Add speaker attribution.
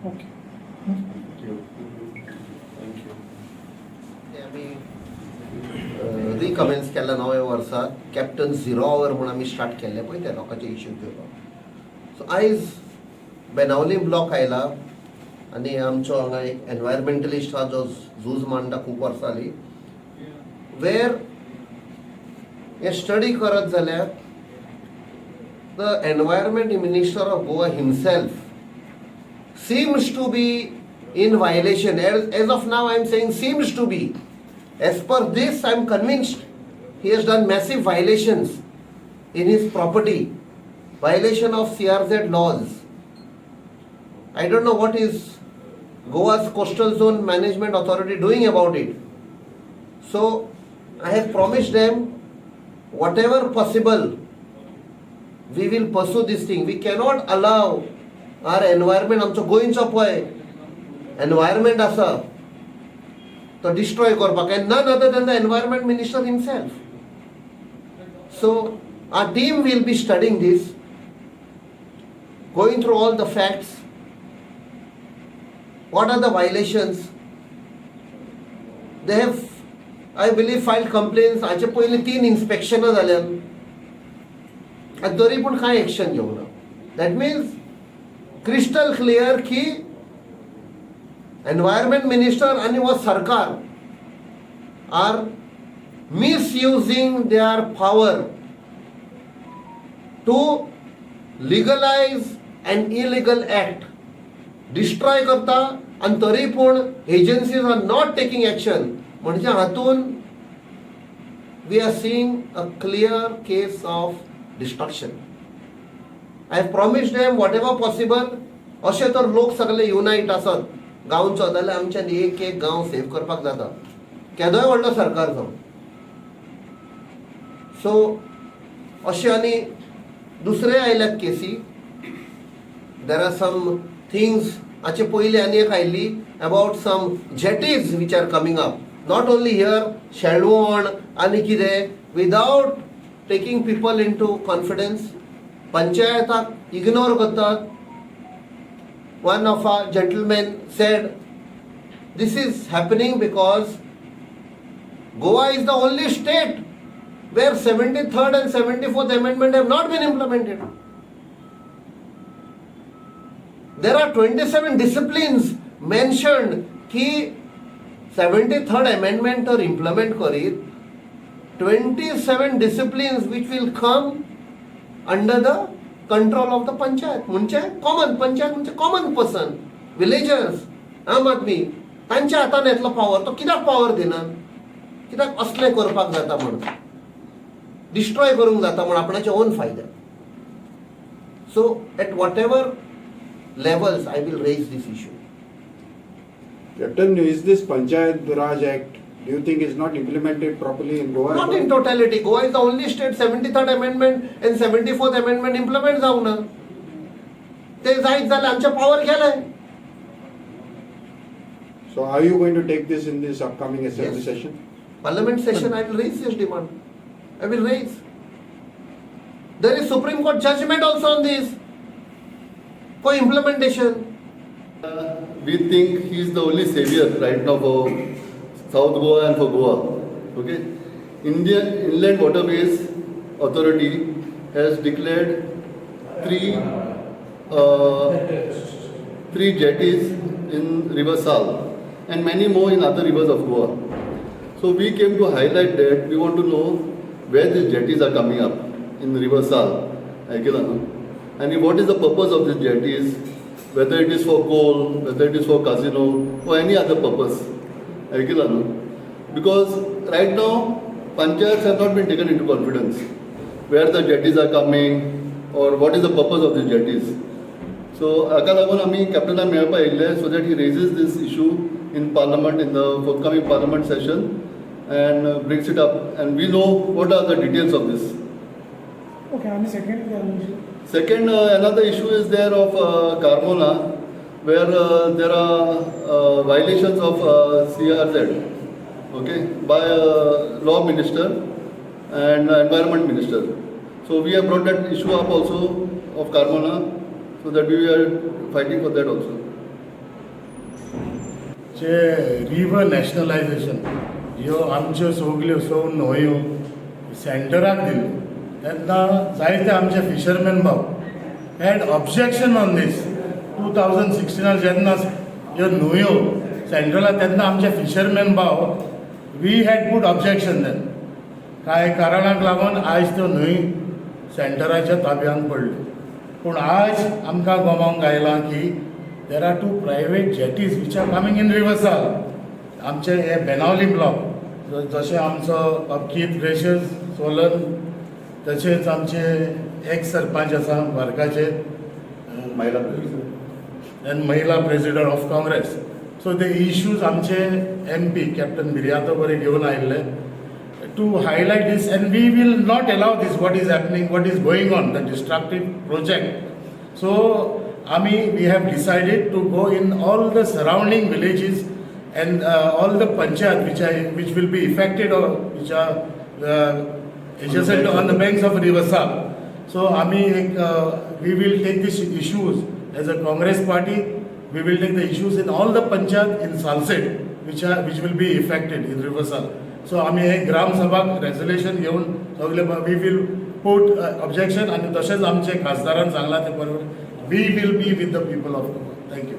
Speaker 1: Okay.
Speaker 2: आमी रिकमेन्स केला नव्या वर्साक कॅप्टन 0 आवर म्हणून आमी स्टार्ट केल्ले पळय ते लोकांचे इश्यू घेवपाक. सो आयज बेनावलीम ब्लॉक आयला आनी आमचो हांगा एक एनवायरमेंटलिस्ट हा जो झूज मांडटा खूब वर्सां जाली. वेर हे स्टडी करत जाल्यार the environment minister of Goa himself seems to be in violation. As of now, I am saying seems to be. As per this, I am convinced he has done massive violations in his property, violation of CRZ laws. I don't know what is Goa's Coastal Zone Management Authority doing about it. So, I have promised them whatever possible, we will pursue this thing. We cannot allow our environment, आमचो गोंयचो पळय environment आसा तो destroy करपाक, and none other than the environment minister himself. So our team will be studying this, going through all the facts, what are the violations. They have, I believe, filed complaints. हाचे पयलीं 3 इन्स्पेक्शनां जाल्यात आनी तरी पूण कांय action घेवंक ना. That means crystal clear की एनवायरमेंट मिनिस्टर आणि व सरकार are misusing their power to legalise an illegal act, destroy करता आणि तरी पूण agencies are not taking action. म्हणजे हातून we are seeing a clear case of destruction. I have promised them whatever possible. अशे तर लोक सगळे युनाइट आसत गांवचो जाल्यार आमच्यान एक एक गांव सेव करपाक जाता, केदोय व्हडलो सरकार जावं. सो अशे आनी दुसरे आयल्यात केसी. There are some things. हाचे पयलीं आनी एक आयिल्ली about some jetties which are coming up, not only here, Shelvan आनी कितें, without taking people into confidence. पंचायताक इग्नोर करतात. One of our gentlemen said, this is happening because Goa is the only state where 73rd and 74th amendment have not been implemented. There are 27 disciplines mentioned ki 73rd amendment or implement करीत. 27 disciplines which will come under the control of the panchayat. म्हणजे common panchayat म्हणजे common person, villagers, आम आदमी, तांच्या हातान येतलो power. तो कित्याक पॉवर दिना, कित्याक असले करपाक जाता म्हणून, डिस्ट्रॉय करूंक जाता म्हणून आपणाच्या ओन फायद्याक. So at whatever levels I will raise this issue.
Speaker 3: Captain, is this Panchayat Raj Act, do you think is not implemented properly in Goa?
Speaker 2: Not in totality. Goa is the only state 73rd amendment and 74th amendment implement जाऊ ना. ते जायत जाल्यार आमच्या power गेलाय.
Speaker 3: So are you going to take this in this upcoming assembly session?
Speaker 2: Parliament session, I will raise this demand. I will raise. There is Supreme Court judgment also on this for implementation.
Speaker 4: We think he is the only savior right now for South Goa and for Goa. Okay, Indian Inland Waterways Authority has declared three jetties in River Sal and many more in other rivers of Goa. So we came to highlight that. We want to know where these jetties are coming up in River Sal, and what is the purpose of these jetties, whether it is for coal, whether it is for casino or any other purpose. Because right now panchayats have not been taken into confidence where the jetties are coming or what is the purpose of these jetties. So हाका लागून आमी कॅप्टनाक मेळपा येयल्ले so that he raises this issue in parliament in the forthcoming parliament session and brings it up, and we know what are the details of this.
Speaker 1: Okay, and
Speaker 4: Second, another issue is there of Carmona, where there are violations of CRZ, okay, by law minister and environment minister. So we have brought that issue up also of Carmona, so that we are fighting for that also.
Speaker 5: जे river nationalisation ह्यो आमच्यो सगल्यो न्हंयो सेंटराक दिल्ल्यो तेन्ना जायते आमचे fisherman भाव हॅड ऑब्जेक्शन ऑन दीस 2016 जेन्ना ह्यो न्हंयो सेंट्रलाक तेन्ना आमचे फिशरमॅन भाव we had put objection then कांय कारणाक लागून आयज त्यो न्हंय सेंटराच्या ताब्यांत पडल्यो पूण आयज आमकां गमोवंक आयलां की there are 2 private जेटीज which are coming in reversal आमचे हे बेनावलीम ब्लॉक जशें आमचो अपकीत ग्रेशियस सोलन तशेंच आमचे एक्स सरपंच आसा भारताचे महिला प्रेसिडेंट ऑफ काँग्रेस सो ते इश्यूज आमचे MP कॅप्टन बिर्यातो बरे घेवन आयिल्ले to highlight this, and we will not allow this, what is happening, what is going on, the destructive project. So we have decided to go in all the surrounding villages and all the panchayat which will be affected or which are adjacent on the banks of River Sal. So we will take these issues as a Congress party. We will take the issues in all the panchayat in Salsett which will be affected in River Sal. So आमी हे ग्राम सभाक resolution घेवन सगळे we will put objection आनी तशेंच आमचे खासदारान सांगला ते बरोबर we will be with the people of Goa. Thank you.